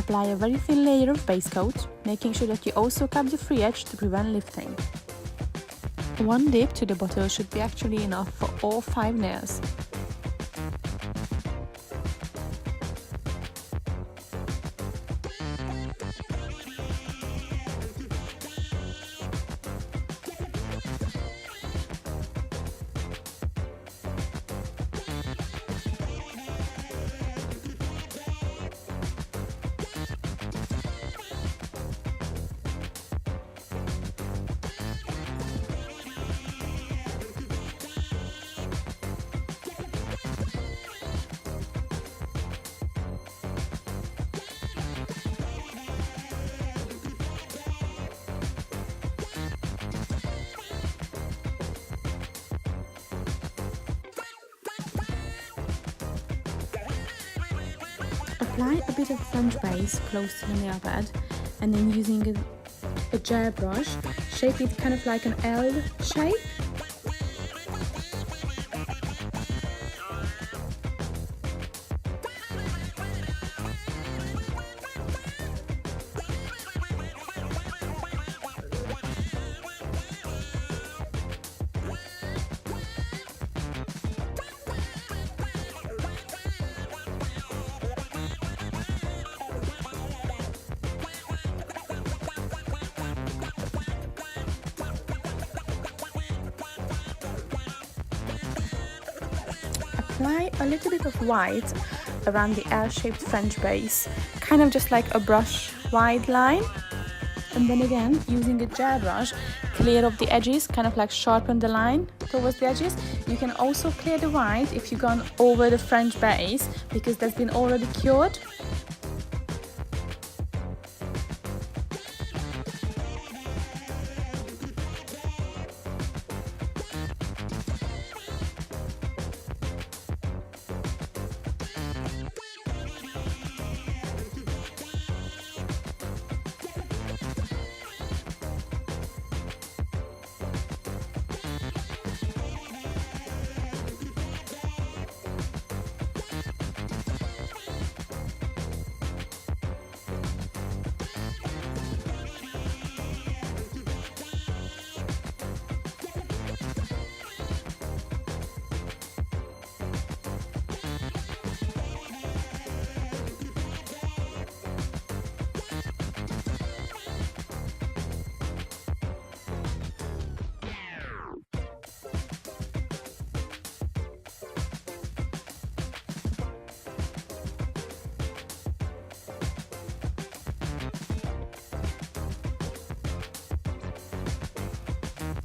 apply a very thin layer of base coat, making sure that you also cap the free edge to prevent lifting. One dip to the bottle should be actually enough for all 5 nails. Apply a bit of French base close to the nail bed, and then using a gel brush, shape it kind of like an L shape. Apply a little bit of white around the L-shaped French base, kind of just like a brush wide line. And then again, using a gel brush, clear up the edges, kind of like sharpen the line towards the edges. You can also clear the white if you've gone over the French base, because that's been already cured.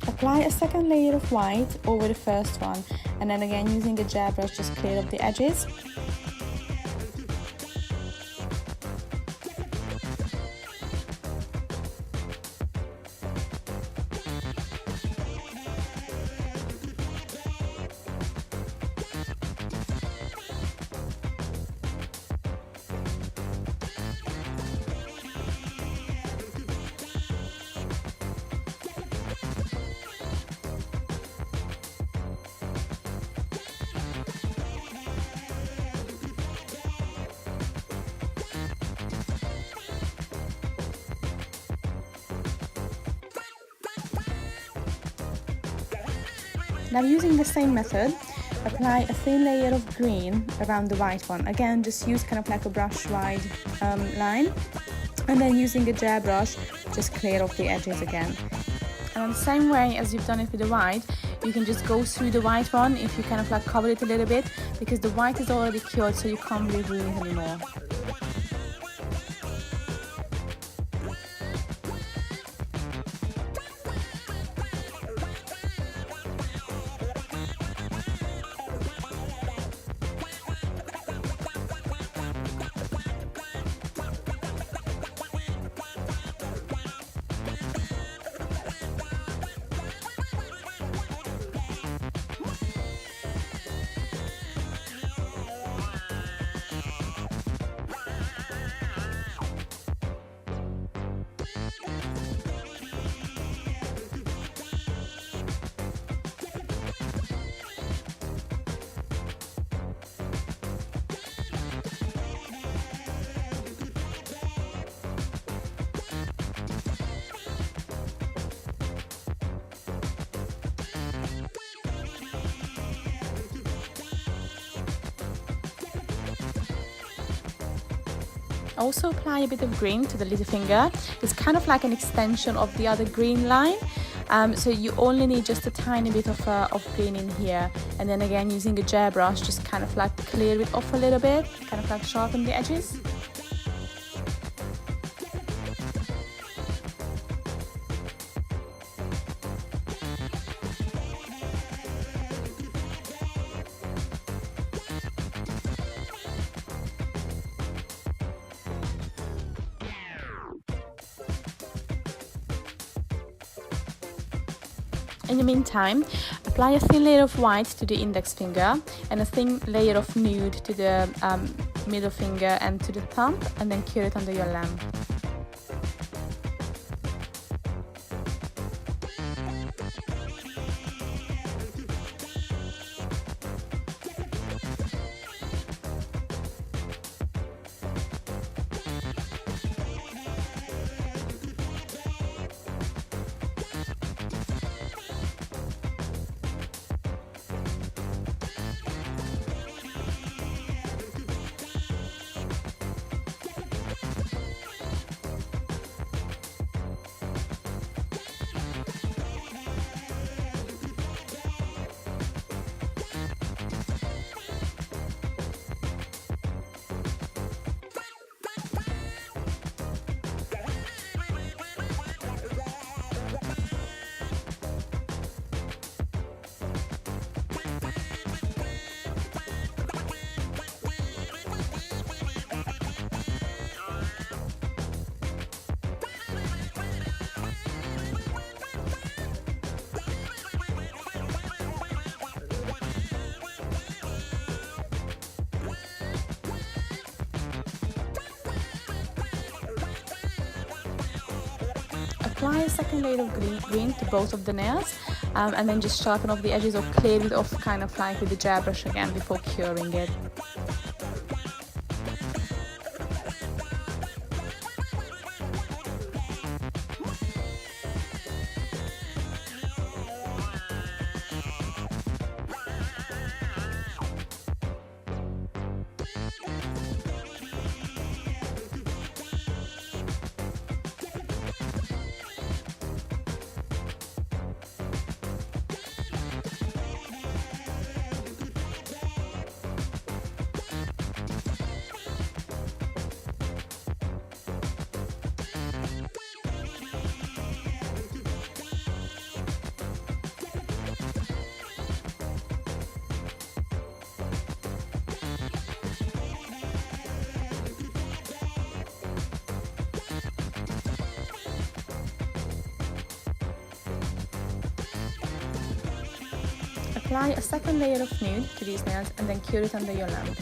Apply a second layer of white over the first one, and then again using a gel brush, just clear up the edges. Now, using the same method, apply a thin layer of green around the white one. Again, just use kind of like a brush wide line, and then using a gel brush, just clear up the edges again. And in the same way as you've done it with the white, you can just go through the white one if you kind of like cover it a little bit, because the white is already cured, so you can't really ruin it anymore. Also apply a bit of green to the little finger. It's kind of like an extension of the other green line. So you only need just a tiny bit of green in here, and then again using a gel brush, just kind of like clear it off a little bit, kind of like sharpen the edges. In the meantime, apply a thin layer of white to the index finger and a thin layer of nude to the middle finger and to the thumb, and then cure it under your lamp. Apply a second layer of green to both of the nails, and then just sharpen off the edges or clear it off kind of like with the gel brush again before curing it. Apply a second layer of nude to these nails and then cure it under your lamp.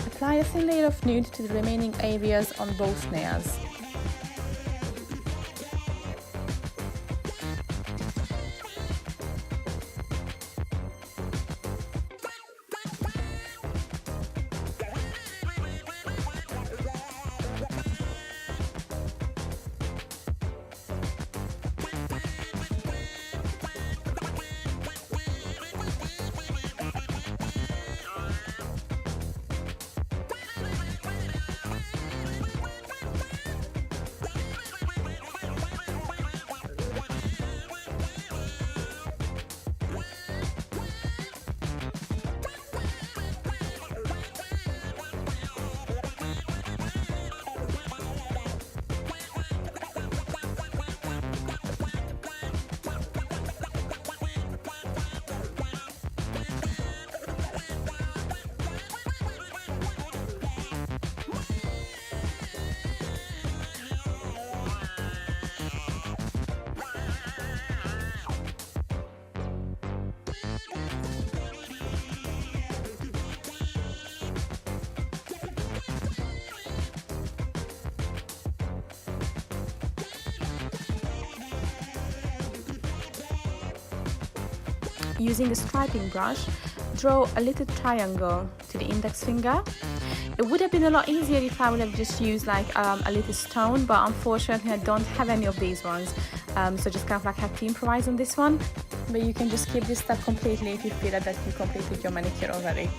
Apply a thin layer of nude to the remaining areas on both nails. Using a striping brush, draw a little triangle to the index finger. It would have been a lot easier if I would have just used like a little stone, but unfortunately I don't have any of these ones, so just kind of like had to improvise on this one. But you can just skip this step completely if you feel that you completed your manicure already.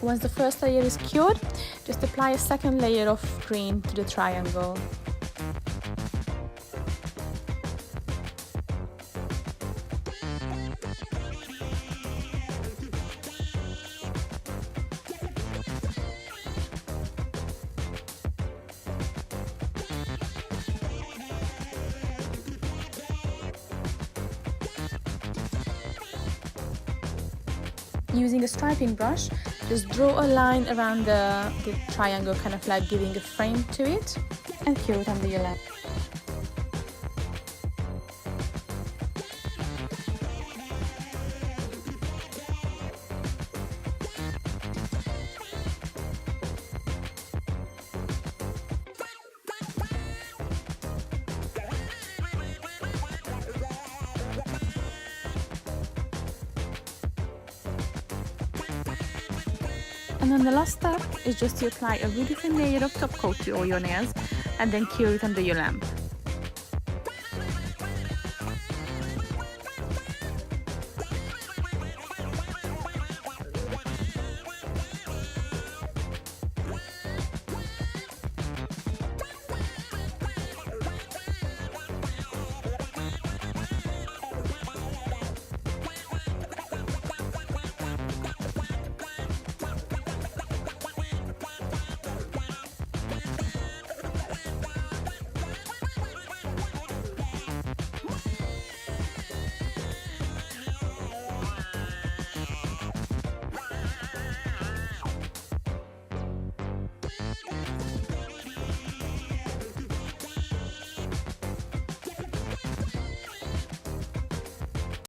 Once the first layer is cured, just apply a second layer of green to the triangle. Using a striping brush, just draw a line around the triangle, kind of like giving a frame to it, and cure it under your lamp. And then the last step is just to apply a really thin layer of top coat to all your nails and then cure it under your lamp.